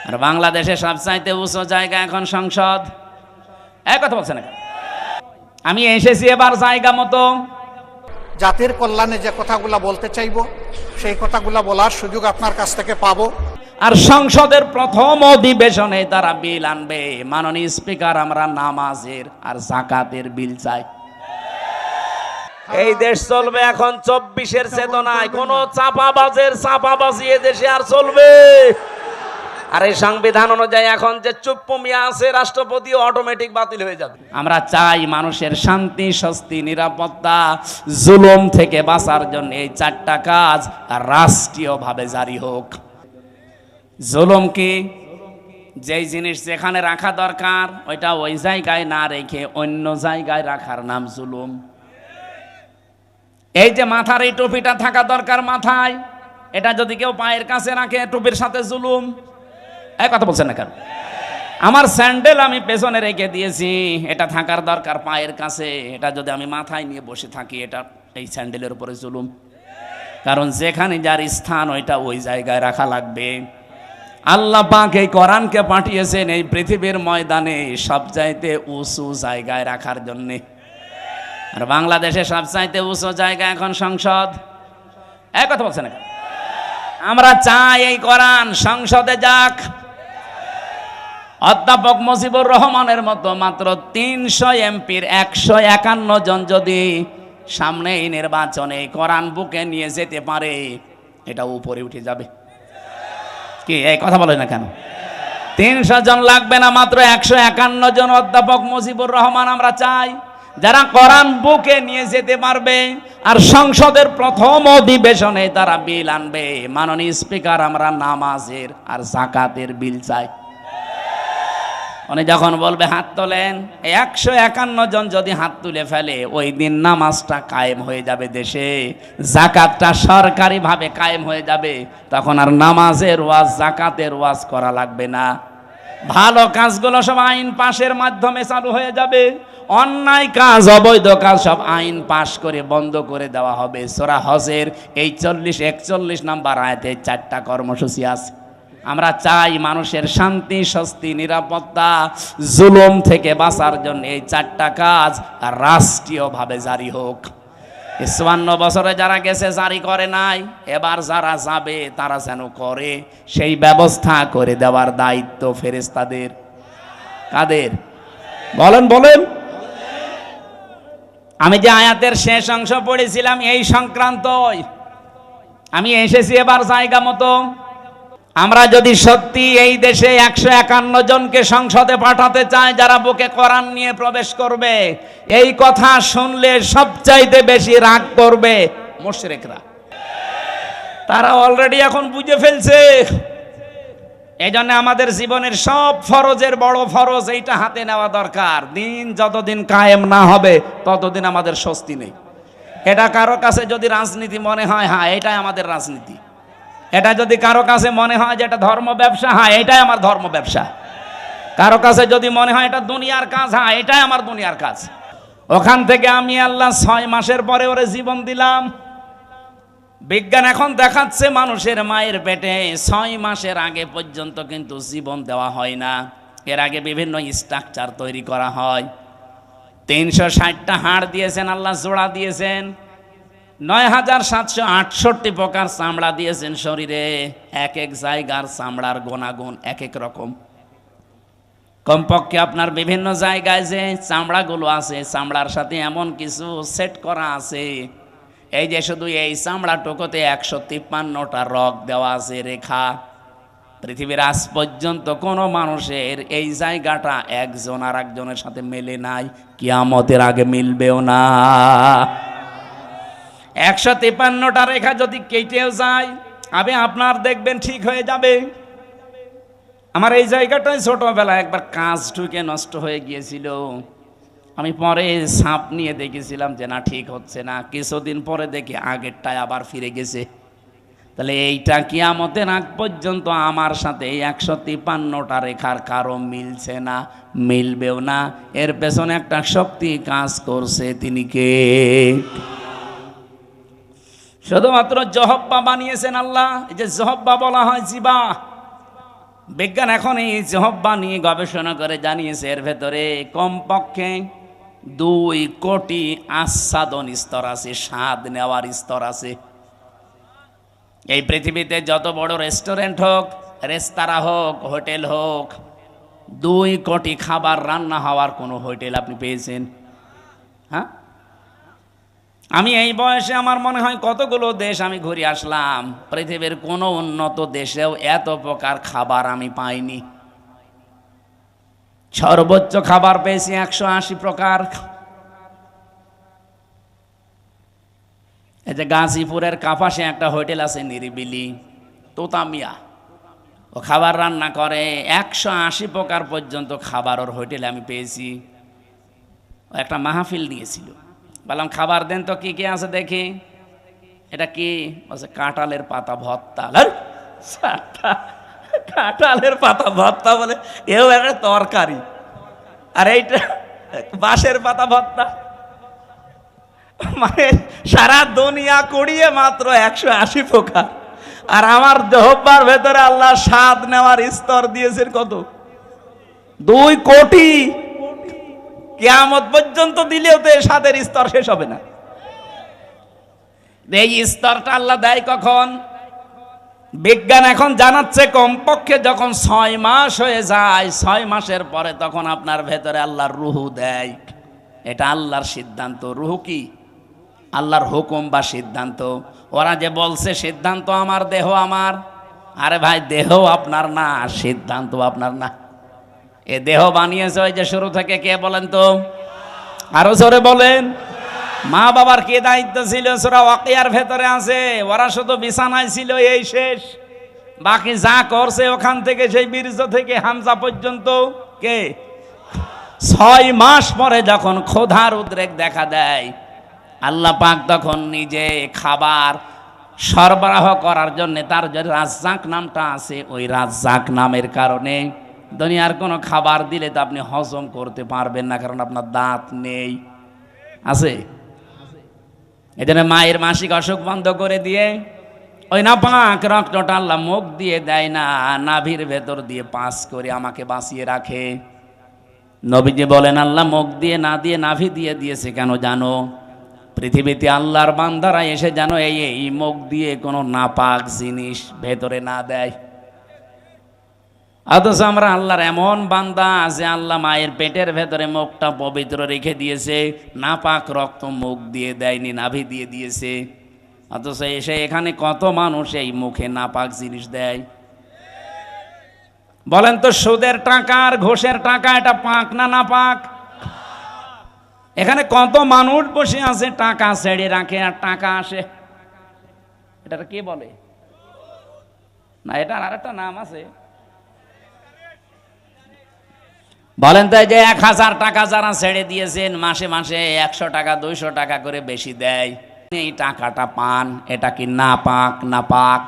আর বাংলাদেশে সবচাইতে উঁচু জায়গা এখন সংসদ। এক কথা বলছেন না, আমি এসেছি এবার জায়গা মতো। জাতির কল্যাণে যে কথাগুলো বলতে চাইবো সেই কথাগুলো বলার সুযোগ আপনার কাছ থেকে পাবো। আর সংসদের প্রথম অধিবেশনে তারা বিল আনবে, মাননীয় স্পিকার আমরা নামাজের আর যাকাতের বিল চাই। এই দেশ চলবে এখন 24-এর চেতনায়, কোন চাপাবাজি এ দেশে আর চলবে। আর এই সংবিধান অনুযায়ী এখন যে চুপ্পুমিয়া আছে রাষ্ট্রপতি অটোমেটিক বাতিল হয়ে যাবে। আমরা চাই মানুষের শান্তি, স্বস্তি, নিরাপত্তা, জুলুম থেকে বাঁচার জন্য এই 4টা কাজ রাষ্ট্রীয়ভাবে জারি হোক। জুলুম কি? যেই জিনিস যেখানে রাখা দরকার ওইটা ওই জায়গায় না রেখে অন্য জায়গায় রাখার নাম জুলুম। এই যে মাথার এই টুপিটা থাকা দরকার মাথায়, এটা যদি কেউ পায়ের কাছে রাখে টুপির সাথে জুলুম। এক কথা বলছেন না কেন? আমার স্যান্ডেল আমি পেছনে রেখে দিয়েছি, এটা থাকার দরকার পায়ের কাছে, এটা যদি আমি মাথায় নিয়ে বসে থাকি এটা এই স্যান্ডেলের উপরে জুলুম। কারণ যেখানে যার স্থান ওইটা ওই জায়গায় রাখা লাগবে। আল্লাহ পাক এই কোরআনকে পাঠিয়েছেন এই পৃথিবীর ময়দানে সবচাইতে উঁচু জায়গায় রাখার জন্যে। আর বাংলাদেশে সবচাইতে উঁচু জায়গা এখন সংসদ। এক কথা বলছেন না, আমরা চাই এই কোরআন সংসদে যাক। অধ্যাপক মুজিবুর রহমানের মতো মাত্র 300 এমপির 151 জন যদি সামনে এই নির্বাচনে কোরআন বুকে নিয়ে যেতে পারে, এটা উপরে উঠে যাবে। কি এই কথা বলে না কেন? 300 জন লাগবে না, মাত্র 151 জন অধ্যাপক মুজিবুর রহমান আমরা চাই, যারা কোরআন বুকে নিয়ে যেতে পারবে। আর সংসদের প্রথম অধিবেশনে তারা বিল আনবে, মাননীয় স্পিকার আমরা নামাজের আর যাকাতের বিল চাই। উনি যখন বলবে হাত তোলেন, 151 জন যদি হাত তুলে ফেলে ওই দিন নামাজটা কায়েম হয়ে যাবে দেশে, যাকাতটা সরকারিভাবে কায়েম হয়ে যাবে। তখন আর নামাজের ওয়াজ যাকাতের ওয়াজ করা লাগবে না। ভালো কাজগুলো সব আইন পাশের মাধ্যমে চালু হয়ে যাবে। অন্যায় কাজ, অবৈধ কাজ সব আইন পাশ করে বন্ধ করে দেওয়া হবে। সূরা হজের এই 40-41 নম্বর আয়াতে 4টা কর্মসূচি আছে। আমরা চাই মানুষের শান্তি, স্বস্তি, নিরাপত্তা, জুলুম থেকে বাঁচার জন্য এই 4টা কাজ রাষ্ট্রীয়ভাবে জারি হোক। 54 বছরে যারা গেছে জারি করে নাই, এবার যারা যাবে তারা যেন করে, সেই ব্যবস্থা করে দেওয়ার দায়িত্ব ফেরেশতাদের। কাদের? বলেন বলেন। আমি যে আয়াতের শেষ অংশ পড়েছিলাম এই সংক্রান্তই। আমি এসেছি এবার জায়গা মতো। আমরা যদি সত্যি এই দেশে 151 জনকে সংসদে পাঠাতে চাই যারা বুকে কোরআন নিয়ে প্রবেশ করবে, এই কথা শুনলে সবচাইতে বেশি রাগ করবে মুশরিকরা। তারা অলরেডি এখন বুঝে ফেলছে। এই জন্য আমাদের জীবনের সব ফরজের বড় ফরজ এইটা হাতে নেওয়া দরকার। দিন যতদিন কায়েম না হবে ততদিন আমাদের স্বস্তি নেই। এটা কারো কাছে যদি রাজনীতি মনে হয়, হ্যাঁ এটাই আমাদের রাজনীতি। এটা যদি কারো কাছে মনে হয় যে এটা ধর্ম ব্যবসা, হ্যাঁ এটাই আমার ধর্ম ব্যবসা। কারো কাছে যদি মনে হয় এটা দুনিয়ার কাজ, হ্যাঁ এটাই আমার দুনিয়ার কাজ। ওখান থেকে আমি আল্লাহ 6 মাসের পরে ওরে জীবন দিলাম। বিজ্ঞান এখন দেখাচ্ছে মানুষের মায়ের পেটে 6 মাসের আগে পর্যন্ত কিন্তু জীবন দেওয়া হয় না। এর আগে বিভিন্ন স্ট্রাকচার তৈরি করা হয়। 360টা হাড় দিয়েছেন আল্লাহ, জোড়া দিয়েছেন। 9768 প্রকার চামড়া দিয়েছেন শরীরে। এক এক জায়গার চামড়ার গুণাগুণ এক এক রকম। কমপক্ষে আপনার বিভিন্ন জায়গায় যে চামড়াগুলো আছে, চামড়ার সাথে এমন কিছু সেট করা আছে, এই যে শুধু এই চামড়াটুকুতে 153টা রগ দেওয়া আছে, রেখা। পৃথিবীর আজ পর্যন্ত কোনো মানুষের এই জায়গাটা একজন আর একজনের সাথে মেলে নাই, কিয়ামতের আগে মিলবেও না। 153টা রেখা যদি কেটেও যায়, আপনার দেখবেন ঠিক হয়ে যাবে। আমার এই জায়গাটায় ছোটবেলায় একবার কাজ ঢুকে নষ্ট হয়ে গিয়েছিল। আমি পরে সাপ নিয়ে দেখেছিলাম যে না ঠিক হচ্ছে না। কিছুদিন পরে দেখি আগেরটায় আবার ফিরে গেছে। তাহলে এইটা কিয়ামতের আগ পর্যন্ত আমার সাথে এই 153টা রেখার কারো মিলছে না, মিলবেও না। এর পেছনে একটা শক্তি কাজ করছে, তিনি কে? শুধুমাত্র জহব্বা বানিয়েছেন আল্লাহ। এই যে জহব্বা বলা হয় জিবা, বিজ্ঞান এখন এই জহব্বা নিয়ে গবেষণা করে জানিয়েছে এর ভেতরে কমপক্ষে 2 কোটি আস্বাদন স্তর আছে, স্বাদ নেওয়ার স্তর আছে। এই পৃথিবীতে যত বড় রেস্টুরেন্ট হোক, রেস্তোরাঁ হোক, হোটেল হোক, 2 কোটি খাবার রান্না হওয়ার কোনো হোটেল আপনি পেয়েছেন? হ্যাঁ, আমি এই বয়সে আমার মনে হয় কতগুলো দেশ আমি ঘুরে আসলাম, পৃথিবীর কোনো উন্নত দেশেও এত প্রকার খাবার আমি পাইনি। সর্বোচ্চ খাবার পেয়েছি 180 প্রকার। এই যে গাজীপুরের কাপাসে একটা হোটেল আছে নিরিবিলি, তোতামিয়া, ও খাবার রান্না করে 180 প্রকার পর্যন্ত খাবার ওর হোটেলে আমি পেয়েছি। ও একটা মাহফিল নিয়েছিল, বললাম খাবার দেন তো, কি কি আছে দেখি। এটা কি? বলছে কাঁঠালের পাতা ভর্তা। কাঁঠালের পাতা ভর্তা বলে, এও একটা তরকারি, আর এইটা বাঁশের পাতা ভর্তা। মানে সারা দুনিয়া কুড়িয়ে মাত্র 180 প্রকার, আর আমার জহব্বার ভেতরে আল্লাহ স্বাদ নেওয়ার স্তর দিয়েছেন কত? 2 কোটি। কিয়ামত পর্যন্ত দিলেও তো এই স্বাদের স্তর শেষ হবে না। এই স্তরটা আল্লাহ দেয় কখন? বিজ্ঞান এখন জানাচ্ছে কমপক্ষে যখন 6 মাস হয়ে যায়, 6 মাসের পরে তখন আপনার ভেতরে আল্লাহর রুহু দেয়। এটা আল্লাহর সিদ্ধান্ত। রুহু কি? আল্লাহর হুকুম বা সিদ্ধান্ত। ওরা যে বলছে সিদ্ধান্ত আমার, দেহ আমার, আরে ভাই দেহ আপনার না, সিদ্ধান্ত আপনার না। এ দেহ বানিয়েছে ওই যে শুরু থেকে কে বলেন তো? আরো জোরে বলেন। মা বাবার কি দায়িত্ব ছিল? সূরা ওয়াকিয়ার ভেতরে আছে, ওরা শুধু বিছানায় ছিল, এই শেষ। বাকি যা করছে ওখান থেকে, সেই বীর্য থেকে হামজা পর্যন্ত কে? 6 মাস পরে যখন ক্ষুধার উদ্রেক দেখা দেয়, আল্লাহ পাক তখন নিজে খাবার সরবরাহ করার জন্য, তার যে রাজ্জাক নামটা আছে, ওই রাজ্জাক নামের কারণে দুনিয়ার কোনো খাবার দিলে তো আপনি হজম করতে পারবেন না, কারণ আপনার দাঁত নেই। আছে? এই জন্য মায়ের মাসিক অসুখ বন্ধ করে দিয়ে ওই নাপাক রক্তটা আল্লাহ মুখ দিয়ে দেয় না, নাভির ভেতর দিয়ে পাস করে আমাকে বাঁচিয়ে রাখে। নবীজি বলেন আল্লাহ মুখ দিয়ে না দিয়ে নাভি দিয়ে দিয়েছে কেন জানো? পৃথিবীতে আল্লাহর বান্দারা এসে যেন এই মুখ দিয়ে কোনো নাপাক জিনিস ভেতরে না দেয়। অথচ আমরা আল্লাহর এমন বান্দা যে আল্লাহ মায়ের পেটের ভেতরে মুখটা পবিত্র রেখে দিয়েছে, নাপাক রক্ত মুখ দিয়ে দেয়নি, নাভি দিয়ে দিয়েছে। অথচ এসে এখানে কত মানুষ এই মুখে নাপাক জিনিস দেয়। বলেন তো, সুদের টাকা আর ঘুষের টাকা এটা পাক না নাপাক? এখানে কত মানুষ বসে আছে টাকা ছেড়ে রাখে আর টাকা আসে। এটা কি বলে না? এটার আর একটা নাম আছে। বলেন তো, যে 1000 টাকা যারা ছেড়ে দিয়েছেন, মাসে মাসে 100 টাকা 200 টাকা করে বেশি দেয়, এই টাকাটা পান, এটা কি নাপাক? নাপাক।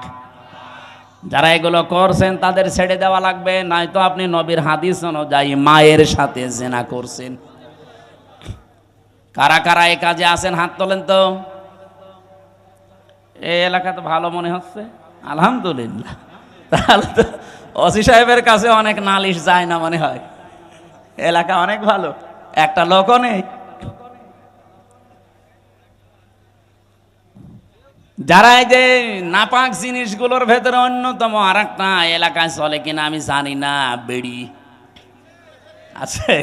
যারা এগুলো করছেন তাদের ছেড়ে দেওয়া লাগবে, নয়তো আপনি নবীর হাদিস অনুযায়ী মায়ের সাথে জিনা করছেন। কারা কারা এই কাজে আছেন হাত তোলেন তো। এই এলাকা তো ভালো মনে হচ্ছে, আলহামদুলিল্লাহ। তাহলে তো ওসি সাহেবের কাছে অনেক নালিশ যায় না মনে হয়, এলাকা অনেক ভালো, একটা লোকও নেই। যারা এই যে নাপাক জিনিসগুলোর ভেতরে অন্যতম আর একটা এলাকায় চলে কিনা আমি জানি না, বেড়ি আছে,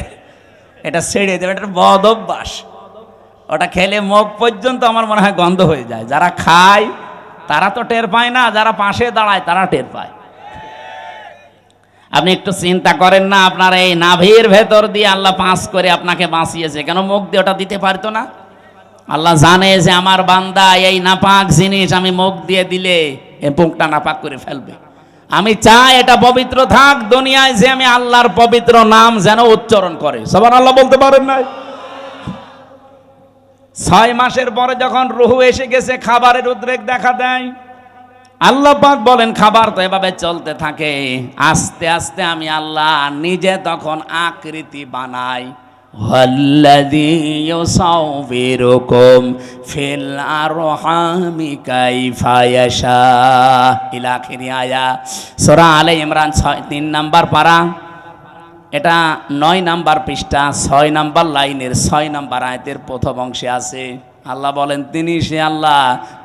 এটা ছেড়ে দেবে, এটা বদ অভ্যাস। ওটা খেলে মুখ পর্যন্ত আমার মনে হয় গন্ধ হয়ে যায়। যারা খায় তারা তো টের পায় না, যারা পাশে দাঁড়ায় তারা টের পায়। আপনি একটু চিন্তা করেন না, আপনার এই নাভির ভেতর দিয়ে আল্লাহ পাস করে আপনাকে বাঁচিয়েছে, কেন মুখ দিয়ে ওটা দিতে পারতো না? আল্লাহ জানে যে আমার বান্দা এই নাপাক জিনিস আমি মুখ দিয়ে দিলে এই মুখটা নাপাক করে ফেলবে। আমি চাই এটা পবিত্র থাক, দুনিয়ায় যে আমি আল্লাহর পবিত্র নাম যেন উচ্চারণ করে। সুবহানাল্লাহ বলতে পারেন না? 6 মাসের পরে যখন রুহু এসে গেছে, খাবারের উদ্রেক দেখা দেয়। আল্লাহ পাক বলেন খাবার তো এভাবে চলতে থাকে, আস্তে আস্তে আমি আল্লাহ নিজে তখন আকৃতি বানাই। ওয়াল্লাযী ইউসাউবিরুকুম ফিল আরহামি কাইফা ইয়াশা ইলা আখিরি আয়া। সূরা আলে ইমরান 3 নাম্বার পারা, এটা 9 নাম্বার পৃষ্ঠা 6 নাম্বার লাইনের 6 নাম্বার আয়াতের প্রথম অংশে আছে। আল্লাহ বলেন, তিনি সে আল্লাহ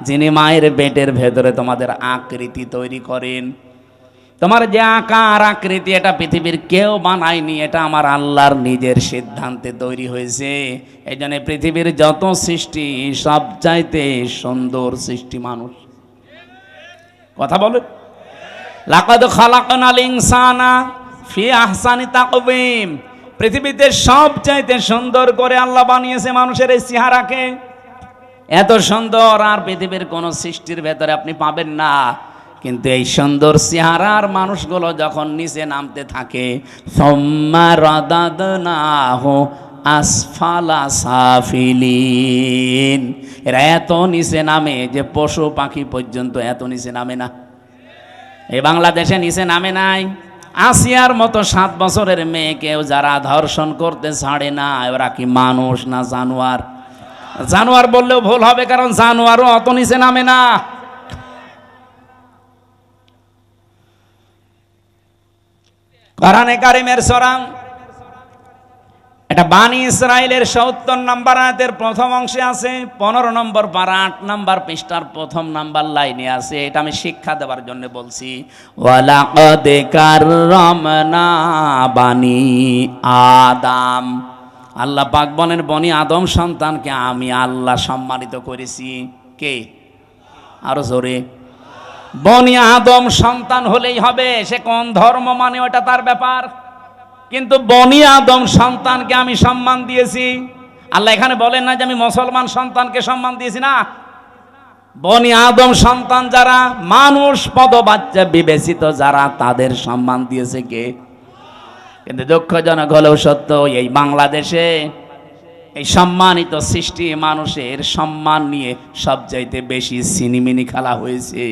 যিনি মায়ের পেটের ভেতরে তোমাদের আকৃতি তৈরি করেন। তোমার যে আকার আকৃতি এটা পৃথিবীর কেউ বানায়নি, এটা আমার আল্লাহর নিজের সিদ্ধান্তে তৈরি হয়েছে। এই জন্য পৃথিবীর যত সৃষ্টি সবচাইতে সুন্দর সৃষ্টি মানুষ। কথা বলে, লাকাদ খালাকনাল ইনসানা ফি আহসানি তাকওয়িম। পৃথিবীতে সবচাইতে সুন্দর করে আল্লাহ বানিয়েছে মানুষের এই চেহারাকে। এত সুন্দর আর পৃথিবীর কোন সৃষ্টির ভেতরে আপনি পাবেন না। কিন্তু এই সুন্দর চেহারার মানুষগুলো যখন নিচে নামতে থাকে, সুম্মা রাদাদনাহু আসফালা সাফিলিন, এরা এত নিচে নামে যে পশু পাখি পর্যন্ত এত নিচে নামে না। এই বাংলাদেশে নিচে নামে নাই। আসিয়ার মতো 7 বছরের মেয়েকেও যারা ধর্ষণ করতে ছাড়ে না, ওরা কি মানুষ না জানোয়ার? জানোয়ার বললেও ভুল হবে, কারণ জানোয়ারও অত নিচে নামে না। কোরআনে কারিমের সূরা, এটা বানি ইসরাইলের ৭০ নম্বর আয়াতের প্রথম অংশে আছে, 15 নম্বর পারা 8 নম্বর পৃষ্ঠার প্রথম নাম্বার লাইনে আছে। এটা আমি শিক্ষা দেওয়ার জন্য বলছি। ওয়ালাকাদ কাররামনা বানি আদম, আল্লাহ পাক বলেন বনি আদম সন্তানকে আমি আল্লাহ সম্মানিত করেছি। কে? আরো জোরে। বনি আদম সন্তান হলেই হবে, সে কোন ধর্ম মানে ওটা তার ব্যাপার, কিন্তু বনি আদম সন্তানকে আমি সম্মান দিয়েছি। আল্লাহ এখানে বলেন না যে আমি মুসলমান সন্তানকে সম্মান দিয়েছি, না। বনি আদম সন্তান যারা মানুষ পদবাচ্চা বিবেচিত যারা, তাদের সম্মান দিয়েছে কে? কিন্তু দুঃখজনক হলেও সত্য, এই বাংলাদেশে এই সম্মানিত সৃষ্টি মানুষের সম্মান নিয়ে সবচাইতে বেশি সিনিমিনি খেলা হয়েছে।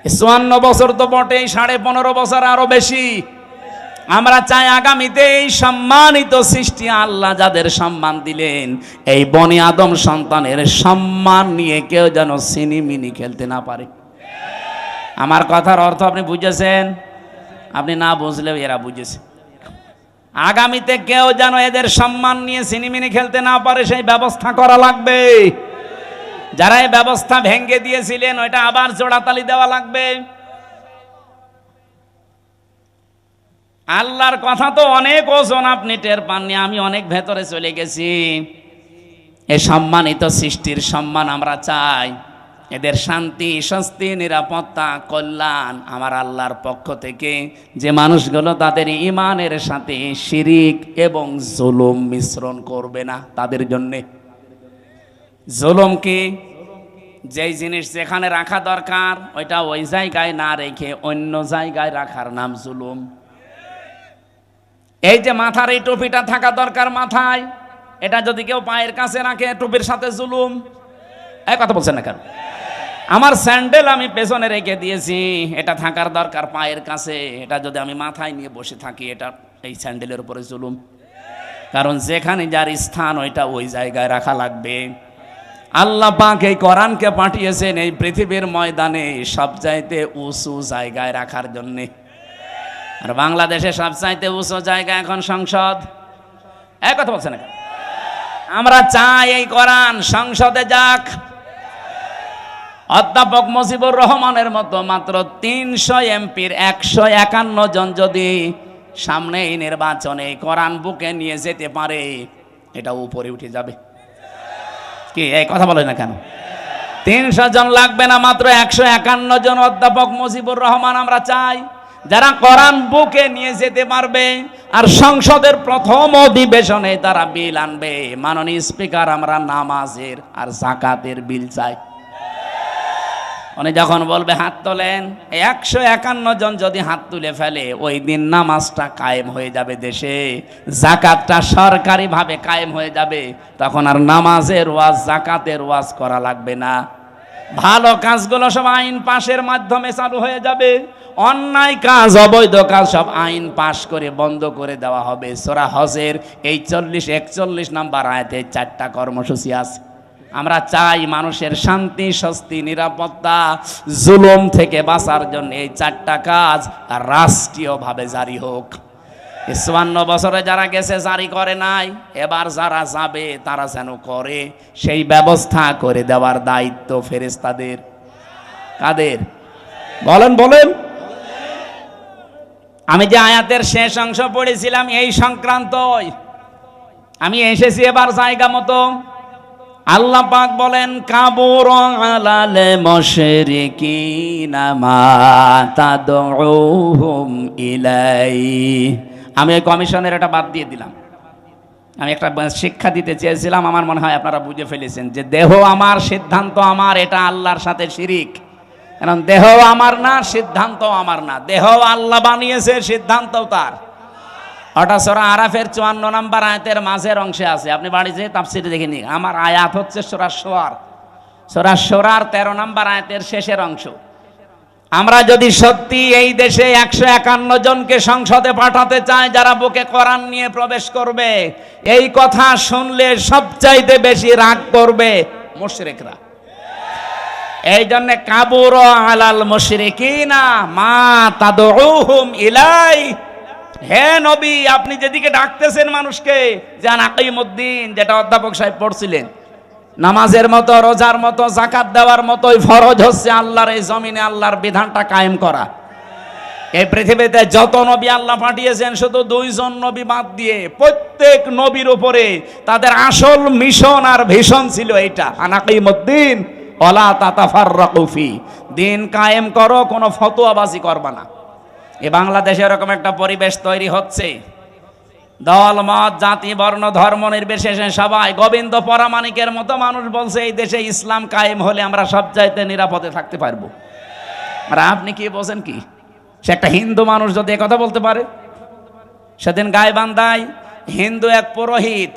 54 বছর তো বটেই, 15.5 বছর আরো বেশি। আমরা চাই আগামীতে এই সম্মানিত সৃষ্টি আল্লাহ যাদের সম্মান দিলেন, এই বনি আদম সন্তানের সম্মান নিয়ে কেউ যেন সিনিমিনি খেলতে না পারে। আমার কথার অর্থ আপনি বুঝেছেন? আপনি না বুঝলেও এরা বুঝেছে। আগামীতে কেউ যেন এদের সম্মান নিয়ে সিনিমিনি খেলতে না পারে, সেই ব্যবস্থা করা লাগবে। যারা এই ব্যবস্থা ভেঙে দিয়েছিলেন, ওইটা আবার জোড়াতালি দেওয়া লাগবে। আল্লাহর কথা তো অনেক ওজন, আপনি টের পাননি, আমি অনেক ভেতরে চলে গেছি। এই সম্মানিত সৃষ্টির সম্মান আমরা চাই, এদের শান্তি, স্বস্তি, নিরাপত্তা, কল্যাণ আমার আল্লাহর পক্ষ থেকে। যে মানুষগুলো তাদের ঈমানের সাথে শিরিক এবং জুলুম মিশ্রণ করবে না, তাদের জন্যে। জুলুম কি? যেই জিনিস যেখানে রাখা দরকার ওইটা ওই জায়গায় না রেখে অন্য জায়গায় রাখার নাম জুলুম। এই যে মাথার এই টুপিটা থাকা দরকার মাথায়, এটা যদি কেউ পায়ের কাছে রাখে, টুপির সাথে জুলুম। এই কথা বলছেন না কেন? আমার স্যান্ডেল আমি পেছনে রেখে দিয়েছি, এটা থাকার দরকার পায়ের কাছে, এটা যদি আমি মাথায় নিয়ে বসে থাকি, এটা এই স্যান্ডেলের উপরে জুলুম। কারণ যেখানে যার স্থান ওইটা ওই জায়গায় রাখা লাগবে। আল্লাহ পাক এই কোরআনকে পাঠিয়েছেন এই পৃথিবীর ময়দানে সবচাইতে উঁচু জায়গায় রাখার জন্যে। আর বাংলাদেশে সবচাইতে উঁচু জায়গা এখন সংসদ। এক কথা বলছে না, আমরা চাই এই কোরআন সংসদে যাক। অধ্যাপক মুজিবুর রহমানের মতো মাত্র 300 এমপির 151 জন যদি সামনে এই নির্বাচনে কোরআন বুকে নিয়ে যেতে পারে, এটা উপরে উঠে যাবে। কি এই কথা বলে না কেন? 300 জন লাগবে না, মাত্র 151 জন অধ্যাপক মুজিবুর রহমান আমরা চাই, যারা কোরআন বুকে নিয়ে যেতে পারবে। আর সংসদের প্রথম অধিবেশনে তারা বিল আনবে। মাননীয় স্পিকার, আমরা নামাজের আর যাকাতের বিল চাই। উনি যখন বলবে হাত তোলেন, 151 জন যদি হাত তুলে ফেলে, ওই দিন নামাজটা কায়েম হয়ে যাবে দেশে, যাকাতটা সরকারি ভাবে কায়েম হয়ে যাবে। তখন আর নামাজের ওয়াজ, যাকাতের ওয়াজ করা লাগবে না। ভালো কাজগুলো সব আইন পাশের মাধ্যমে চালু হয়ে যাবে। অন্যায় কাজ অবৈধ কাজ সব আইন পাশ করে বন্ধ করে দেওয়া হবে। সূরা হজের এই 40-41 নাম্বার আয়াতে 4টা কর্মসূচি আছে। আমরা চাই মানুষের শান্তি, স্বস্তি, নিরাপত্তা, জুলুম থেকে বাঁচার জন্য এই 4টা কাজ রাষ্ট্রীয়ভাবে জারি হোক। 54 বছরে যারা গেছে জারি করে নাই, এবার যারা যাবে তারা যেন করে, সেই ব্যবস্থা করে দেওয়ার দায়িত্ব ফেরেশতাদের। কাদের? বলেন বলেন। আমি যে আয়াতের শেষ অংশ পড়েছিলাম এই সংক্রান্তই আমি এসেছি এবার জায়গা মতো। আল্লাহ পাক বলেন কাবুর আলাল মুশরিকিনা মা তাদউহুম ইলাই। আমি এই কমিশনের এটা বাদ দিয়ে দিলাম। আমি একটা শিক্ষা দিতে চেয়েছিলাম, আমার মনে হয় আপনারা বুঝে ফেলেছেন যে দেহ আমার, সিদ্ধান্ত আমার, এটা আল্লাহর সাথে শিরিক। কারণ দেহ আমার না, সিদ্ধান্ত আমার না। দেহ আল্লাহ বানিয়েছে, সিদ্ধান্তও তার। ওটা সূরা আরাফের 54 নম্বর আয়াতের মাঝের অংশে আছে, আপনি বাড়ি যেয়ে তাফসীরে দেখে নিন। আমার আয়াত হচ্ছে সূরা শূরার 13 নম্বর আয়াতের শেষের অংশ। আমরা যদি সত্যি এই দেশে 151 জনকে সংসদে পাঠাতে চাই যারা বুকে কোরআন নিয়ে প্রবেশ করবে, এই কথা শুনলে সবচাইতে বেশি রাগ করবে মুশরিকরা। এই জন্য কাবুর আলাল মুশরিকিনা মা তাদউহুম ইলাই। হে নবী, আপনি যেদিকে ডাকতেছেন মানুষকে, যান আকিমুদ্দিন, যেটা অধ্যাপক সাহেব পড়ছিলেন, নামাজের মতো, রোজার মতো, যাকাত দেওয়ার মতোই ফরজ হচ্ছে আল্লাহর এই জমিনে আল্লাহর বিধানটা কায়েম করা। এই পৃথিবীতে যত নবী আল্লাহ পাঠিয়েছেন, শুধু 2 জন নবী বাদ দিয়ে প্রত্যেক নবীর উপরে তাদের আসল মিশন আর ভিশন ছিল এইটা, আনাকিমুদ্দিন ওয়ালা তাতাফাররাকু ফি। দিন কায়েম করো, কোনো ফতোয়াবাজি করবা না। এই বাংলাদেশে এরকম একটা পরিবেশ তৈরি হচ্ছে, দল মত, জাতি, বর্ণ, ধর্ম নির্বিশেষে সবাই গোবিন্দ পরামানিকের মতো মানুষ বলছে এই দেশে ইসলাম কায়েম হলে আমরা সব চাইতে নিরাপদে থাকতে পারবো। আর আপনি কি বলছেন? কি সে একটা হিন্দু মানুষ যদি কথা বলতে পারে? সেদিন গাইবান্ধায় হিন্দু এক পুরোহিত,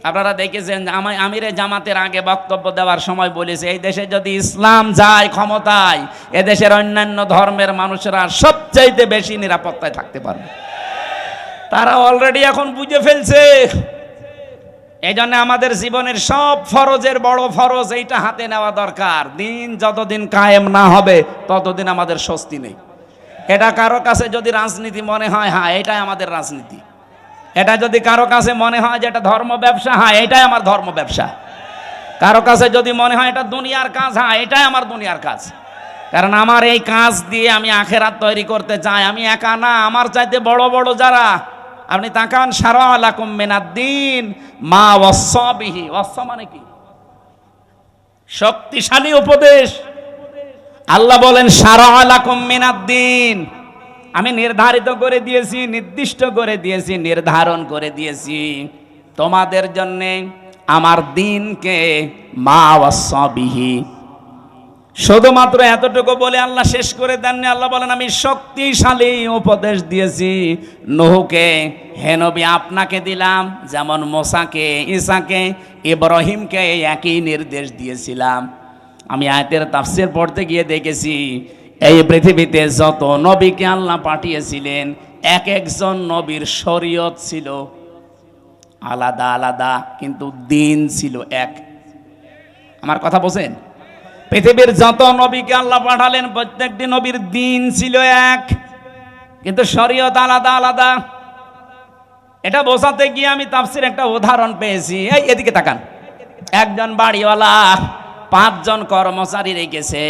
আপনারা দেখেছেন, আমিরে জামাতের আগে বক্তব্য দেওয়ার সময় বলেছে এই দেশে যদি ইসলাম যায় ক্ষমতায়, এদেশের অন্যান্য ধর্মের মানুষেরা সবচাইতে বেশি নিরাপত্তায় থাকতে পারবে। তারা অলরেডি এখন বুঝে ফেলছে। এই জন্য আমাদের জীবনের সব ফরজের বড় ফরজ এইটা হাতে নেওয়া দরকার। দিন যতদিন কায়েম না হবে ততদিন আমাদের স্বস্তি নেই। এটা কারো কাছে যদি রাজনীতি মনে হয়, হ্যাঁ এটাই আমাদের রাজনীতি। এটা যদি কারো কাছে মনে হয় যে এটা ধর্ম ব্যবসা, হ্যাঁ এটাই আমার ধর্ম ব্যবসা। কারো কাছে যদি মনে হয় এটা দুনিয়ার কাজ, হ্যাঁ এটাই আমার দুনিয়ার কাজ। কারণ আমার এই কাজ দিয়ে আমি আখেরাত তৈরি করতে চাই। আমি একা না, আমার চাইতে বড় বড় যারা, আপনি তাকান, শারআ লাকুম মিনাদ-দ্বীন মা ওয়াসসা বিহি। ওয়াসসা মানে কি? শক্তিশালী উপদেশ। আল্লাহ বলেন শারআ লাকুম মিনাদ-দ্বীন, আমি নির্ধারিত করে দিয়েছি, নির্দিষ্ট করে দিয়েছি, নির্ধারণ করে দিয়েছি তোমাদের জন্য আমার দ্বীনকে, মা ওয়াসসা বিহি। শুধুমাত্র এতটুকু বলে আল্লাহ শেষ করে দেননি। আল্লাহ বলেন আমি শক্তিশালী উপদেশ দিয়েছি নূহকে। হে নবী, আপনাকে দিলাম যেমন মুসাকে, ঈসাকে, ইব্রাহিমকে একই নির্দেশ দিয়েছিলাম। আমি আয়াতের তাফসীর পড়তে গিয়ে দেখেছি এই পৃথিবীতে যত নবীকে আল্লাহ পাঠিয়েছিলেন, এক একজন নবীর শরীয়ত ছিল আলাদা আলাদা, কিন্তু দিন ছিল এক। আমার কথা বোঝেন? পৃথিবীর যত নবীকে আল্লাহ পাঠালেন প্রত্যেকটি নবীর দিন ছিল এক, কিন্তু শরীয়ত আলাদা আলাদা। এটা বোঝাতে গিয়ে আমি তাফসীরে একটা উদাহরণ পেয়েছি। এই এদিকে তাকান, একজন বাড়িওয়ালা 5 জন কর্মচারী রেখেছে,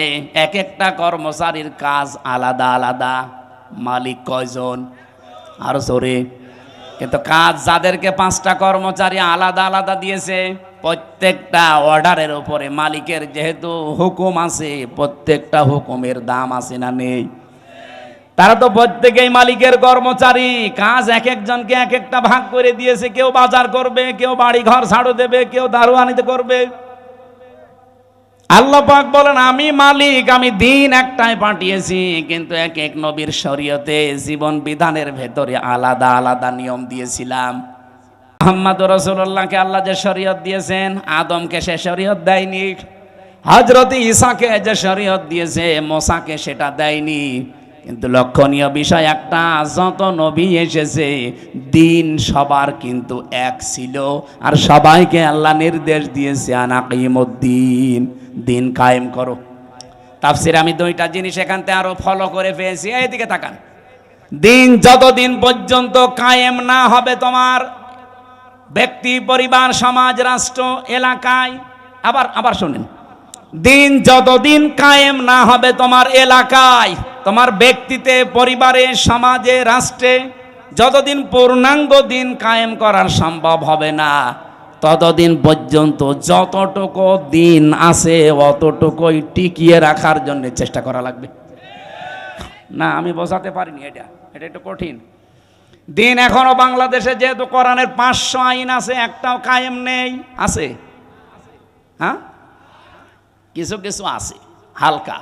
এক একটা কর্মচারীর কাজ আলাদা আলাদা। মালিক কয়জন? আরো জোরে। কিন্তু কাজ যাদেরকে 5টা কর্মচারী আলাদা আলাদা দিয়েছে, প্রত্যেকটা অর্ডারের উপরে মালিকের যেহেতু হুকুম আছে, প্রত্যেকটা হুকুমের দাম আছে না নেই? তারা তো প্রত্যেকেই মালিকের কর্মচারী। কাজ এক একজনকে এক একটা ভাগ করে দিয়েছে। কেউ বাজার করবে, কেউ বাড়ি ঘর ঝাড়ু দেবে, কেউ দারোয়ানিতে করবে। আল্লাহ পাক বলেন আমি মালিক, আমি দিন একটাই পাঠিয়েছি, কিন্তু এক এক নবীর শরীয়তে, জীবন বিধানের ভেতরে আলাদা আলাদা নিয়ম দিয়েছিলাম। মুহাম্মদুর রাসূলুল্লাহকে আল্লাহ যে শরীয়ত দিয়েছেন, আদমকে সে শরীয়ত দেয়নি। হযরত ঈসাকে যে শরীয়ত দিয়েছে, মুসাকে সেটা দেয়নি। কিন্তু লক্ষণীয় বিষয় একটা, যত নবী এসেছে দিন সবার কিন্তু এক ছিল, আর সবাইকে আল্লাহ নির্দেশ দিয়েছে আনাকিমুদ্দিন, দিন কায়েম করো। তাফসিরে আমি দুইটা জিনিস এখান থেকে আরো ফলো করে পেয়েছি, এইদিকে তাকান। দিন যতদিন পর্যন্ত কায়েম না হবে তোমার ব্যক্তি, পরিবার, সমাজ, রাষ্ট্র, এলাকায়, আবার শুনেন, দিন যতদিন কায়েম না হবে তোমার এলাকায়, তোমার ব্যক্তিতে, পরিবারে, সমাজে, রাষ্ট্রে, যতদিন পূর্ণাঙ্গ দিন কায়েম করার সম্ভব হবে না, ততদিন পর্যন্ত যতটুকু দিন আছে অতটুকুই টিকিয়ে রাখার জন্য চেষ্টা করা লাগবে। না আমি বোঝাতে পারিনি, এটা একটু কঠিন। দিন এখনো বাংলাদেশে যেহেতু কোরআনের 500 আইন আছে, একটাও কায়েম নেই। আছে? হ্যাঁ, কিছু কিছু আছে হালকা।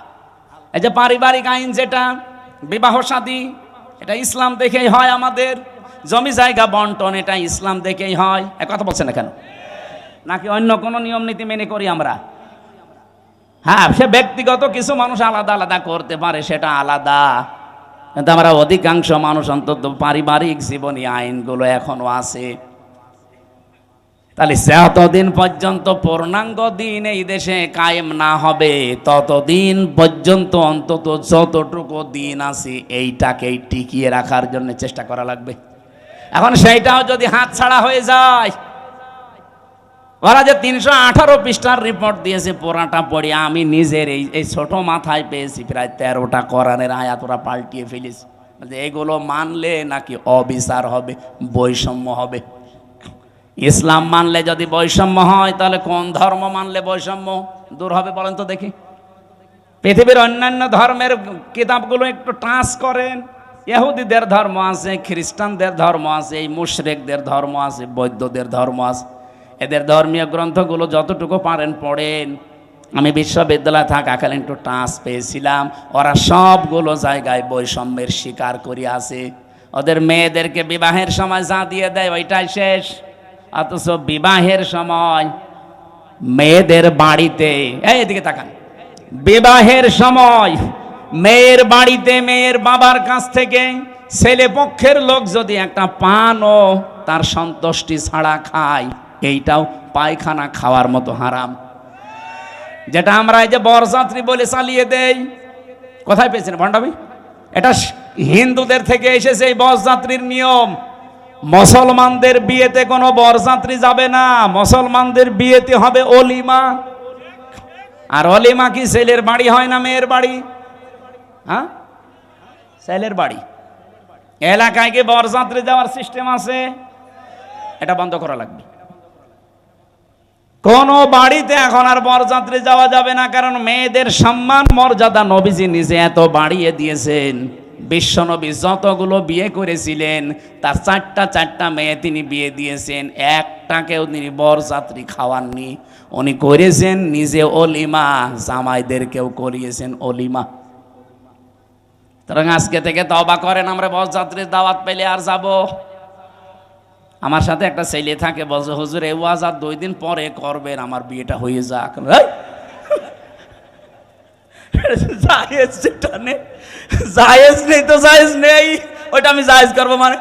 এই যে পারিবারিক আইন, যেটা বিবাহ শাদী, এটা ইসলাম দেখেই হয়। আমাদের জমি জায়গা বন্টন, এটা ইসলাম দেখেই হয়। এক কথা বলছেন না কেন? নাকি অন্য কোনো নিয়ম নীতি মেনে করি আমরা? হ্যাঁ, সে ব্যক্তিগত কিছু মানুষ আলাদা আলাদা করতে পারে, সেটা আলাদা, কিন্তু আমরা অধিকাংশ মানুষ অন্তত পারিবারিক জীবনী আইনগুলো এখনো আছে। তাহলে যতদিন পর্যন্ত পূর্ণাঙ্গ দিন এই দেশে কায়েম না হবে, ততদিন পর্যন্ত অন্তত যতটুকু দিন আছে এইটাকেই টিকিয়ে রাখার জন্য চেষ্টা করা লাগবে। এখন সেইটাও যদি হাতছাড়া হয়ে যায়, ওরা যে 318 পৃষ্ঠার রিপোর্ট দিয়েছে, পুরাটা পড়ে আমি নিজের এই ছোট মাথায় পেয়েছি প্রায় 13টা কোরআনের আয়াত ওরা পাল্টিয়ে ফেলেছে। এগুলো মানলে নাকি অবিচার হবে, বৈষম্য হবে। ইসলাম মানলে যদি বৈষম্য হয়, তাহলে কোন ধর্ম মানলে বৈষম্য দূর হবে বলেন তো দেখি? পৃথিবীর অন্যান্য ধর্মের কিতাবগুলো একটু টাচ করেন। ইহুদিদের ধর্ম আছে, খ্রিস্টানদের ধর্ম আছে, এই মুশরিকদের ধর্ম আছে, বৌদ্ধদের ধর্ম আছে। এদের ধর্মীয় গ্রন্থগুলো যতটুকু পারেন পড়েন। আমি বিশ্ববিদ্যালয়ে থাকাকালীন একটু টাচ পেয়েছিলাম, ওরা সবগুলো জায়গায় বৈষম্যের শিকার করে আছে। ওদের মেয়েদেরকে বিবাহের সময় যা দিয়ে দেয় ওইটাই শেষ, অথচ বিবাহের সময় মেয়েদের বাড়িতে, এদিকে তাকান, বিবাহের সময় মেয়ের বাড়িতে মেয়ের বাবার কাছ থেকে ছেলে পক্ষের লোক যদি একটা পানও তার সন্তুষ্টি ছাড়া খায়, এইটাও পায়খানা খাওয়ার মতো হারাম। যেটা আমরা এই যে বরযাত্রী বলে চালিয়ে দেই, কোথায় পেয়েছেন ভণ্ডামি? এটা হিন্দুদের থেকে এসেছে এই বরযাত্রীর নিয়ম। মুসলমানদের বিয়েতে কোনো বরযাত্রী যাবে না, মুসলমানদের বিয়েতে হবে অলিমা। আর অলিমা কি ছেলের বাড়ি হয় না মেয়ের বাড়ি? হ্যাঁ, ছেলের বাড়ি। এলাকায় কি বরযাত্রী যাওয়ার সিস্টেম আছে? এটা বন্ধ করা লাগবে। কোন বাড়িতে এখন আর বরযাত্রী যাওয়া যাবে না, কারণ মেয়েদের সম্মান মর্যাদা নবীজি নিজে এত বাড়িয়ে দিয়েছেন। বিশ্বনবী যতগুলো বিয়ে করেছিলেন তার চারটা মেয়ে তিনি বিয়ে দিয়েছেন, একটাকেও তিনি বরযাত্রী খাওয়াননি। উনি করেছেন নিজে অলিমা, জামাইদেরকেও করিয়েছেন অলিমা। সুতরাং আজকে থেকে তওবা করেন, আমরা বরযাত্রীর দাওয়াত পেলে আর যাব। আমার সাথে একটা ছেলে থাকে, বলছে হুজুর এই ওয়াজ আর 2 দিন পরে করবেন, আমার বিয়েটা হয়ে যাক। জায়েজ যেটা নেই, জায়েজ নেই তো জায়েজ নেই, ওইটা আমি জায়েজ করবো মানে?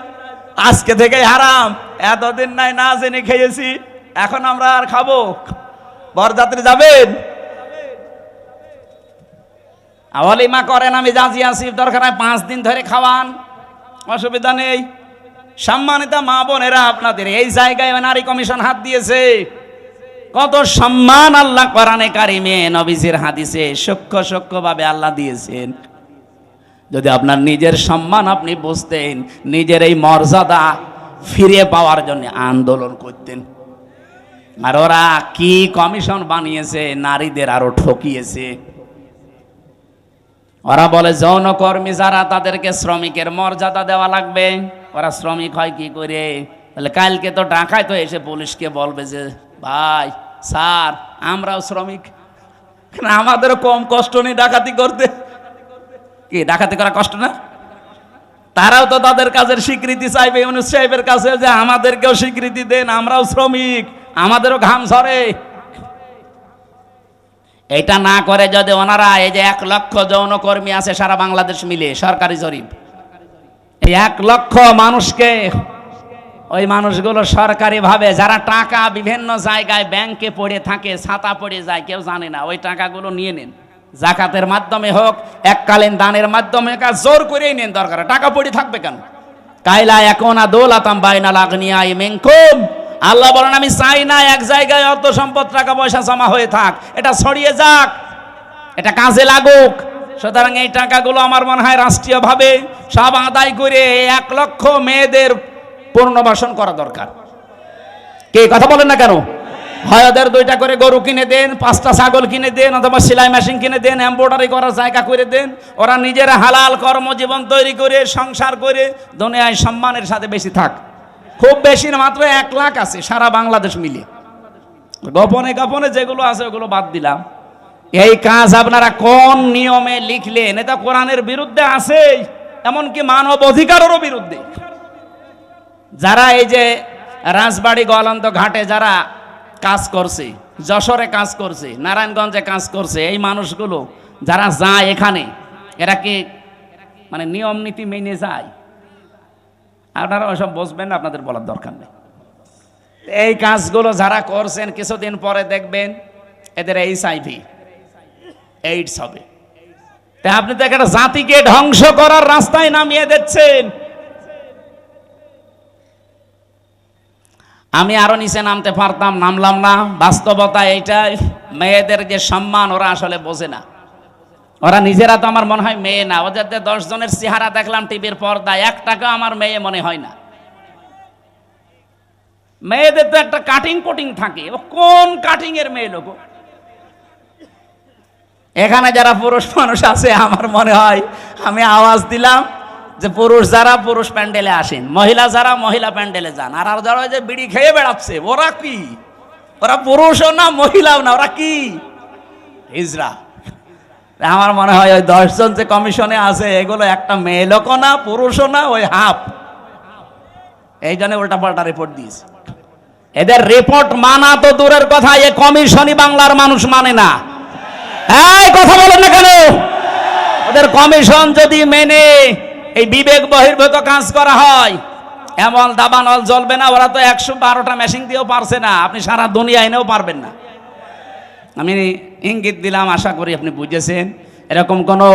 আজকে থেকে হারাম। এতদিন নাই না জেনে খেয়েছি, এখন আমরা আর খাবো? বরযাত্রী যাবেন, অলিমা করেন, আমি রাজি আছি। দরকার হয় 5 দিন ধরে খাওয়ান, অসুবিধা নেই। সম্মানিত মা বোনেরা, আপনাদের এই জায়গায় নারী কমিশন হাত দিয়েছে। কত সম্মান আল্লাহ কোরআনে কারিমে নবীজির হাদিসে সূক্ষ্ম ভাবে আল্লাহ দিয়েছেন। যদি আপনার নিজের সম্মান আপনি বুঝতেন, নিজের এই মর্যাদা ফিরে পাওয়ার জন্য আন্দোলন করতেন। আর ওরা কি কমিশন বানিয়েছে, নারীদের আরো ঠকিয়েছে। ওরা বলে যৌনকর্মী যারা, তাদেরকে শ্রমিকের মর্যাদা দেওয়া লাগবে। ওরা শ্রমিক হয় কি করে? তাহলে কালকে তো ঢাকায় তো এসে পুলিশকে বলবে যে ভাই স্যার আমরাও শ্রমিক, আমাদেরও কম কষ্ট নেই ডাকাতি করতে। কি ডাকাতি করা কষ্ট না? তারাও তো তাদের কাজের স্বীকৃতি চাইবে ইউনূস সাহেবের কাছে, যে আমাদেরকেও স্বীকৃতি দেন, আমরাও শ্রমিক, আমাদেরও ঘাম ঝরে। এটা না করে যদি ওনারা এই যে 1 লক্ষ যৌনকর্মী আছে সারা বাংলাদেশ মিলে, সরকারি জরিপ, এই 1 লক্ষ মানুষকে, ওই মানুষগুলো সরকারিভাবে যারা টাকা বিভিন্ন জায়গায় ব্যাংকে পড়ে থাকে, ছাতা পড়ে যায়, কেউ জানে না, ওই টাকাগুলো নিয়ে নেন, জাকাতের মাধ্যমে হোক, এককালীন দানের মাধ্যমে, জোর করেই নেন, দরকার টাকা পড়ে থাকবে কেন? কাইলা একুনা দৌলাতাম বাইনাল আগনিয়াই মিনকুম, আল্লাহ বলেন আমি চাই না এক জায়গায় অর্থ সম্পদ টাকা পয়সা জমা হয়ে থাক, এটা ছড়িয়ে যাক, এটা কাজে লাগুক। সুতরাং এই টাকাগুলো আমার মনে হয় রাষ্ট্রীয়ভাবে সব আদায় করে 1 লক্ষ মেয়েদের পুনর্বাসন করা দরকার। কে কথা বলেন না কেন? হয় ওদের 2টা করে গরু কিনে দেন, 5টা ছাগল কিনে দেন, অথবা সেলাই মেশিন কিনে দেন, এমব্রয়ডারি করার জায়গা করে দেন, ওরা নিজেরা হালাল কর্মজীবন তৈরি করে সংসার করে দুনিয়ায় সম্মানের সাথে বেশি থাক। খুব বেশি না, মাত্র 1 লাখ আছে সারা বাংলাদেশ মিলে। গোপনে গোপনে যেগুলো আছে ওগুলো বাদ দিলাম। এই কাজ আপনারা কোন নিয়মে লিখলেন? এটা কোরআনের বিরুদ্ধে আছে, এমনকি মানব অধিকারেরও বিরুদ্ধে। যারা এই যে রাজবাড়ী গোয়ালন্দ ঘাটে যারা কাজ করছে, যশোরে কাজ করছে, নারায়ণগঞ্জে কাজ করছে, এই মানুষগুলো যারা যায় এখানে, এরা কি মানে নিয়ম নীতি মেনে যায়? আপনারা ওসব বুঝবেন না, আপনাদের বলার দরকার নেই। এই কাজগুলো যারা করছেন কিছুদিন পরে দেখবেন এদের HIV, এইডস হবে। তাই আপনি তো একটা জাতিকে ধ্বংস করার রাস্তায় নামিয়ে দিচ্ছেন। আমি আরো নিচে নামতে পারতাম, নামলাম না। বাস্তবতা এইটাই, মেয়েদের যে সম্মান ওরা আসলে বোঝে না। ওরা নিজেরা তো আমার মনে হয় মেয়ে না। ওদের 10 জনের চেহারা দেখলাম টিভির পর্দায়, একটাকে আমার মেয়ে মনে হয় না। মেয়েদের তো একটা কাটিং কোটিং থাকে, কোন কাটিং এর মেয়ে লোক? এখানে যারা পুরুষ মানুষ আছে, আমার মনে হয় আমি আওয়াজ দিলাম যে পুরুষ যারা পুরুষ প্যান্ডেলে আসেন, মহিলা যারা মহিলা প্যান্ডেলে যান, আর যারা যে বিড়ি খেয়ে বেড়াচ্ছে ওরা কি? ওরা পুরুষও না মহিলাও না, ওরা কি? হিজড়া। আমার মনে হয় ওই 10 জন যে কমিশনে আছে এগুলো একটা মেয়ে লোকও না, পুরুষও না, ওই হাফ। এই জন্য উল্টা পাল্টা রিপোর্ট দিয়েছে। এদের রিপোর্ট মানা তো দূরের কথা, এই কমিশনই বাংলার মানুষ মানে না। এই কথা বলেন না কেন? ওদের কমিশন যদি মেনে এই বিবেক বহির্ভূত কাজ করা হয়, এমন দাবানল জ্বলবে না। ওরা তো 112টা মেশিন দিয়েও পারছে না, আপনি সারা দুনিয়া এনেও পারবেন না। আমি ইঙ্গিত দিলাম, আশা করি আপনি বুঝেছেন। এরকম কোনো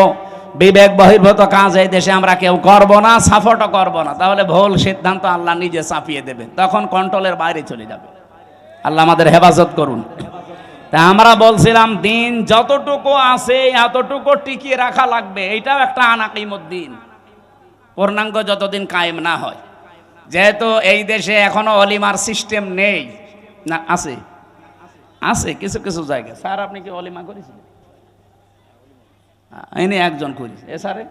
বিবেক বহির্ভূত কাজ এই দেশে আমরা কেউ করব না, সাপোর্টও করব না। তাহলে ভুল সিদ্ধান্ত আল্লাহ নিজে চাপিয়ে দেবেন, তখন কন্ট্রোলের বাইরে চলে যাবে। আল্লাহ আমাদের হেফাজত করুন। তা আমরা বলছিলাম দিন যতটুকু আছে এতটুকু টিকিয়ে রাখা লাগবে। এইটাও একটা আনাকিমুদ্দিন, পূর্ণাঙ্গ যতদিন কায়েম না হয়। যেহেতু এই দেশে এখনো অলিমার সিস্টেম নেই, না আছে আছে কিছু কিছু জায়গায়। স্যার আপনি কি অলিমা করেছিলেন? এনে একজন করেছে, এ স্যারে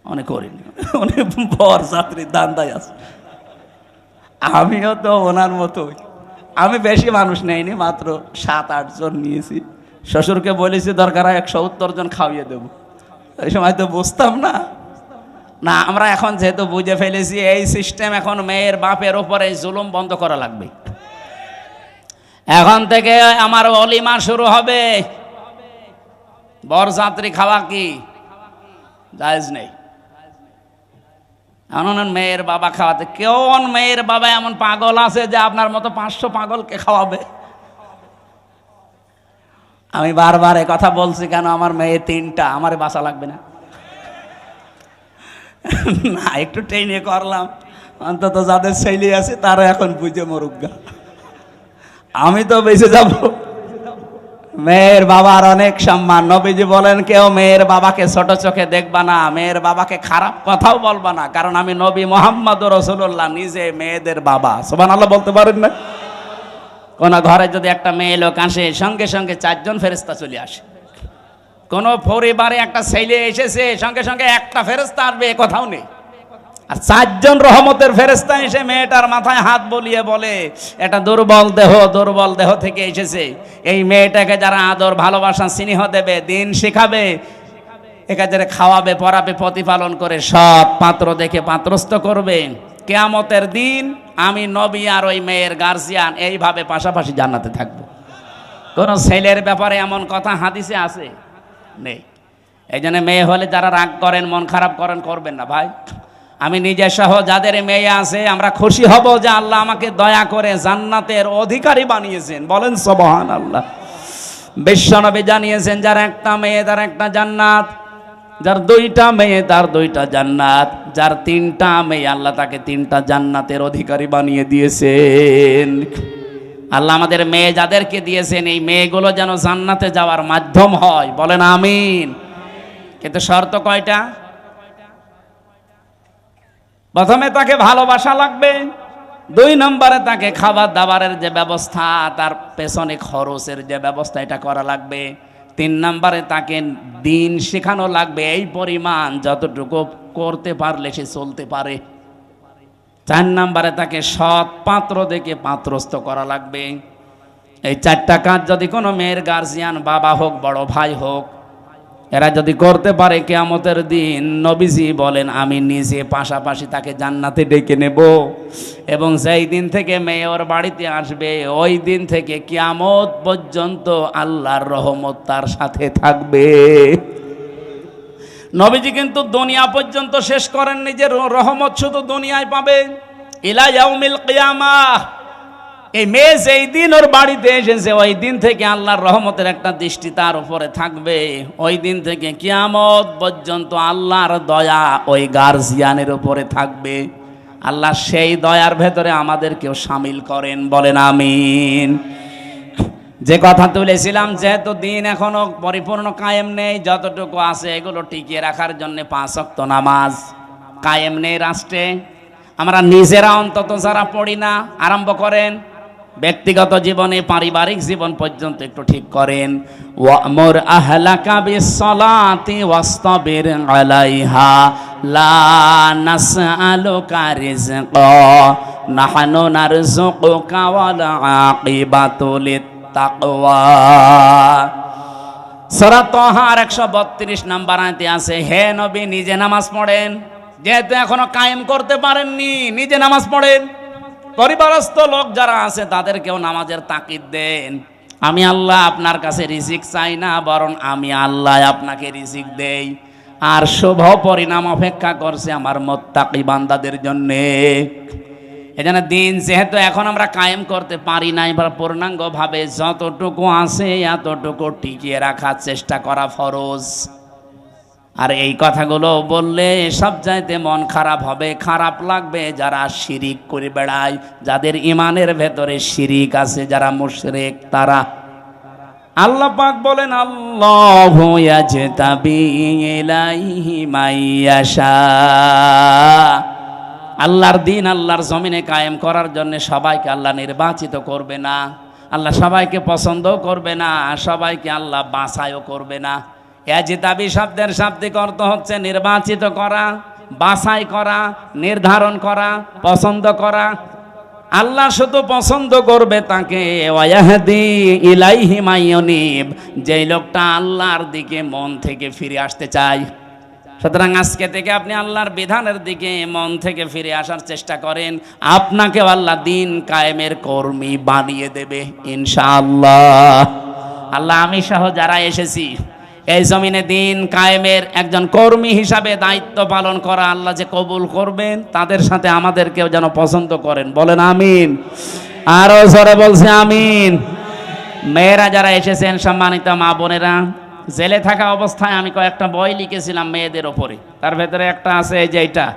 অনেক করিনি, অনেক বর যাত্রীর দান্দায় আছে। আমিও তো ওনার মতোই, আমি বেশি মানুষ নেইনি, মাত্র 7-8 জন নিয়েছি। শ্বশুরকে বলেছি দরকার হয় 170 জন খাওয়িয়ে দেবো। এই সময় তো বুঝতাম না। না, আমরা এখন যেহেতু বুঝে ফেলেছি এই সিস্টেম, এখন মেয়ের বাপের ওপরে জুলুম বন্ধ করা লাগবে। এখন থেকে আমার অলিমা শুরু হবে, বরযাত্রী খাওয়া কি জায়েজ নেই। এমন মেয়ের বাবা খাওয়াতে, কেমন মেয়ের বাবা এমন পাগল আছে যে আপনার মতো 500 পাগলকে খাওয়াবে? আমি বারবার এ কথা বলছি কেন, আমার মেয়ে 3টা, আমার বাঁচা লাগবে না। না, একটু টেনে করলাম, অন্তত যাদের ছেলে আছে তারা এখন বুঝে মরুগা, আমি তো বেঁচে যাব। মেয়ের বাবার অনেক সম্মান। নবীজি বলেন কেউ মেয়ের বাবাকে ছোট চোখে দেখবা না, মেয়ের বাবাকে খারাপ কথাও বলবা না, কারণ আমি নবী মুহাম্মদ রাসূলুল্লাহ নিজে মেয়েদের বাবা। সুবহানাল্লাহ বলতে পারেন না? কোন ঘরে যদি একটা মেয়ে লোক আসে, সঙ্গে সঙ্গে 4 জন ফেরেশতা চলে আসে। কোন পরিবারে একটা ছেলে এসেছে, সঙ্গে সঙ্গে একটা ফেরেশতা আসবে, এ কথাও নেই। আর 4 জন রহমতের ফেরেশতা এসে মেয়েটার মাথায় হাত বলিয়ে বলে এটা দুর্বল দেহ থেকে এসেছে, এই মেয়েটাকে যারা আদর ভালোবাসা স্নেহ দেবে, দিন শেখাবে, একাজে খাওয়াবে পরাবে, প্রতিপালন করে সৎ পাত্র দেখে পাত্রস্থ করবে, কিয়ামতের দিন আমি নবী আর ওই মেয়ের গার্জিয়ান এইভাবে পাশাপাশি জান্নাতে থাকবো। কোন ছেলের ব্যাপারে এমন কথা হাদিসে আছে নেই। এই জন্য মেয়ে হলে যারা রাগ করেন, মন খারাপ করেন, করবেন না ভাই। আমি নিজে সহ যাদের মেয়ে আছে আমরা খুশি হব যে আল্লাহ আমাকে দয়া করে জান্নাতের অধিকারী বানিয়েছেন। বলেন সুবহানাল্লাহ। বিশ্বনবী জানিয়েছেন যার একটা মেয়ে তার একটা জান্নাত, যার দুইটা মেয়ে তার দুইটা জান্নাত, যার তিনটা মেয়ে আল্লাহ তাকে তিনটা জান্নাতের অধিকারী বানিয়ে দিয়েছেন। আল্লাহ আমাদের মেয়ে যাদেরকে দিয়েছেন এই মেয়েগুলো যেন জান্নাতে যাওয়ার মাধ্যম হয়। বলেন আমিন। কিন্তু শর্ত কয়টা? প্রথমে তাকে ভালোবাসা লাগবে, 2 নম্বরে তাকে খাবার দাবারের যে ব্যবস্থা, তার পেছনে খরচের যে ব্যবস্থা এটা করা লাগবে, 3 নম্বরে তাকে দিন শেখানো লাগবে এই পরিমাণ যতটুকু করতে পারলে সে চলতে পারে। 4 নম্বরে তাকে সৎ পাত্র দেখে পাত্রস্থ করা লাগবে। এই 4টা কাজ যদি কোনো মেয়ের গার্জিয়ান, বাবা হোক বড় ভাই হোক, এরা যদি করতে পারে কিয়ামতের দিন নবীজি বলেন আমি নিজে পাশাপাশি তাকে জান্নাতে ডেকে নেব, এবং যেই দিন থেকে মেয়ে ওর বাড়িতে আসবে ওই দিন থেকে কিয়ামত পর্যন্ত আল্লাহর রহমত তার সাথে থাকবে। নবীজি কিন্তু দুনিয়া পর্যন্ত শেষ করেননি যে রহমত শুধু দুনিয়ায় পাবে, ইলা ইয়াউমিল কিয়ামাহ। এই মেয়ে যেই দিন ওর বাড়িতে এসেছে ওই দিন থেকে আল্লাহর রহমতের একটা দৃষ্টি তার উপরে থাকবে, ওই দিন থেকে কিয়ামত পর্যন্ত আল্লাহর দয়া ওই গার্জিয়ানের উপরে থাকবে। আল্লাহ সেই দয়ার ভেতরে আমাদেরকেও শামিল করেন। বলেন আমিন। যে কথা তুলেছিলাম, যেহেতু দিন এখনো পরিপূর্ণ কায়েম নেই, যতটুকু আছে এগুলো টিকিয়ে রাখার জন্য 5 ওয়াক্ত নামাজ কায়েম নেই রাষ্ট্রে। আমরা নিজেরা অন্তত যারা পড়ি না, আরম্ভ করেন ব্যক্তিগত জীবনে, পারিবারিক জীবন পর্যন্ত একটু ঠিক করেন। ওয়ামুর আহলাকা বিসসালাতি ওয়াসতাবির আলাইহা লা নাসআলুকা রিজকা নাহনু নারযুকুকা ওয়াল আকিবাতু লিত্তাকওয়া। সূরা তাহার 132 নম্বর আয়াতে আছে, হে নবী নিজে নামাজ পড়েন। যেহেতু এখনো কায়েম করতে পারেননি, নিজে নামাজ পড়েন। পরিবারস্থ লোক যারা আছে তাদেরকেও নামাজের তাকিদ দেন। আমি আল্লাহ আপনার কাছে রিজিক চাই না, বরং আমি আল্লাহ আপনাকে রিজিক দেই। আর শুভ পরিণাম অপেক্ষা করছে আমার মুত্তাকি বান্দাদের জন্য। এজন্য দিন যেহেতু এখন আমরা কায়েম করতে পারি নাই, বা পূর্ণাঙ্গভাবে যতটুকু আছে এতটুকু টিকিয়ে রাখার চেষ্টা করা ফরজ। আর এই কথাগুলো বললে সব চাইতে মন খারাপ হবে, খারাপ লাগবে যারা শিরিক করে বেড়ায়, যাদের ইমানের ভেতরে শিরিক আছে, যারা মুশরিক তারা। আল্লাহ পাক বলেন আল্লাহু ইয়াজতাবি ইলাইহি মাইয়াশা। আল্লাহর দিন আল্লাহর জমিনে কায়েম করার জন্য সবাইকে আল্লাহ নির্বাচিত করবে না, আল্লাহ সবাইকে পছন্দও করবে না, সবাইকে আল্লাহ বাছাইও করবে না। ইয়াজতাবি শব্দের শাব্দিক অর্থ হচ্ছে নির্বাচিত করা, বাছাই করা, নির্ধারণ করা, পছন্দ করা। আল্লাহ শুধু পছন্দ করবে তাকে, ওয়াহদি ইলাইহি মাইয়ুনিব, যেই লোকটা আল্লাহর দিকে মন থেকে ফিরে আসতে চায়। সুতরাং আজকে থেকে আপনি আল্লাহর বিধানের দিকে মন থেকে ফিরে আসার চেষ্টা করেন, আপনাকেও আল্লাহ দিন কায়েমের কর্মী বানিয়ে দেবে ইনশাআল্লাহ। আল্লাহ আমি সহ যারা এসেছি এই জমিনে দিন কায়েমের একজন কর্মী হিসাবে দায়িত্ব পালন করা আল্লাহ যে কবুল করবেন, তাদের সাথে আমাদেরকেও যেন পছন্দ করেন। বলেন আমিন। আরো জোরে বলছে আমিন। মেয়েরা যারা এসেছেন, সম্মানিত মা বোনেরা, জেলে থাকা অবস্থায় আমি কয়েকটা বই লিখেছিলাম মেয়েদের ওপরে। তার ভেতরে একটা আছে এই যে এটা,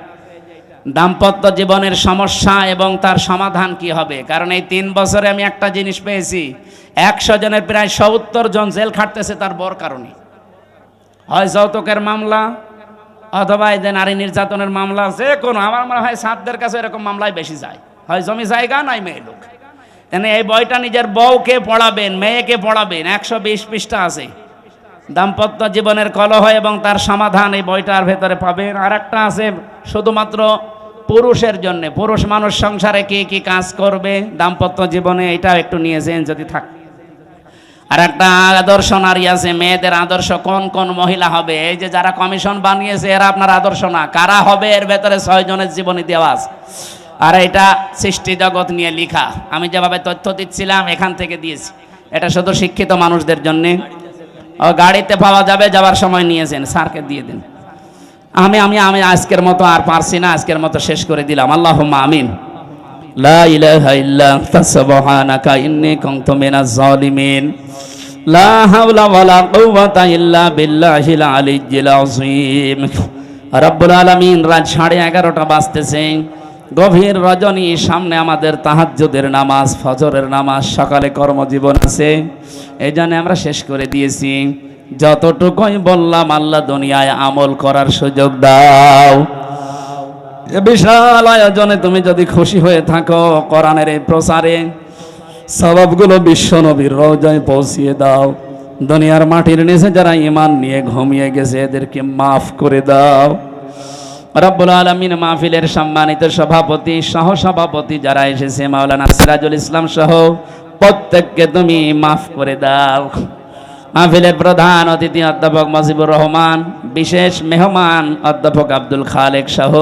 দাম্পত্য জীবনের সমস্যা এবং তার সমাধান কি হবে। কারণ এই 3 বছরে আমি একটা জিনিস পেয়েছি, 100 জনের প্রায় 70 জন জেল খাটতেছে তার বর কারণে। হয় যৌতুকের মামলা, অথবা এই যে নারী নির্যাতনের মামলা, যে কোনো, আমার মনে হয় সাতদের কাছে এরকম মামলায় বেশি যায়। হয় জমি জায়গা নাই মেয়ে লোক। এই বইটা নিজের বউকে পড়াবেন, মেয়েকে পড়াবেন, 120 পৃষ্ঠা আছে। দাম্পত্য জীবনের কলহ এবং তার সমাধান এই বইটার ভেতরে পাবেন। আর একটা আছে শুধুমাত্র পুরুষের জন্য, পুরুষ মানুষ সংসারে কি কি কাজ করবে দাম্পত্য জীবনে, এটাও একটু নিয়েছেন যদি থাকে। আর একটা আদর্শ নারী আছে, মেয়েদের আদর্শ কোন কোন মহিলা হবে। এই যে যারা কমিশন বানিয়েছে এরা আপনার আদর্শ না, কারা হবে এর ভেতরে 6 জনের জীবনী দেওয়া আছে। আর এটা সৃষ্টি জগৎ নিয়ে লেখা, আমি যেভাবে তথ্য দিচ্ছিলাম এখান থেকে দিয়েছি। এটা শুধু শিক্ষিত মানুষদের জন্য। ও গাড়িতে পাওয়া যাবে, যাবার সময় নিয়েছেন, স্যারকে দিয়ে দিন। আমি আমি আমি আজকের মতো আর পারছি না, আজকের মতো শেষ করে দিলাম। আল্লাহুম্মা আমিন। লা ইলাহা ইল্লা আনতা সুবহানাকা ইন্নী কুনতু মিনাজ জালিমিন। লা হাওলা ওয়ালা কুওয়াতা ইল্লা বিল্লাহিল আলিয়্যিল আযীম। রব্বুল আলামিন, রাত 11:30 বাজতেছে, গভীর রজনী, সামনে আমাদের তাহাজ্জুদের নামাজ, ফজরের নামাজ, সকালে কর্মজীবন আছে, এই জন্য আমরা শেষ করে দিয়েছি। যতটুকুই বললাম আল্লাহ দুনিয়ায় আমল করার সুযোগ দাও। এ বিশাল আয়োজনে তুমি যদি খুশি হয়ে থাকো, কোরআনের এই প্রচারে সওয়াবগুলো বিশ্ব নবীর রওজায় পৌঁছিয়ে দাও। দুনিয়ার মাটির নিচে যারা ঈমান নিয়ে ঘুমিয়ে গেছে এদেরকে মাফ করে দাও। রব্বুল আলামিন, মাহফিলের সম্মানিত সভাপতি, সহসভাপতি যারা এসেছে, মাওলানা সিরাজুল ইসলাম সহ প্রত্যেককে তুমি মাফ করে দাও। মাহফিলের প্রধান অতিথি অধ্যাপক মুজিবুর রহমান, বিশেষ মেহমান অধ্যাপক আব্দুল খালেক সহ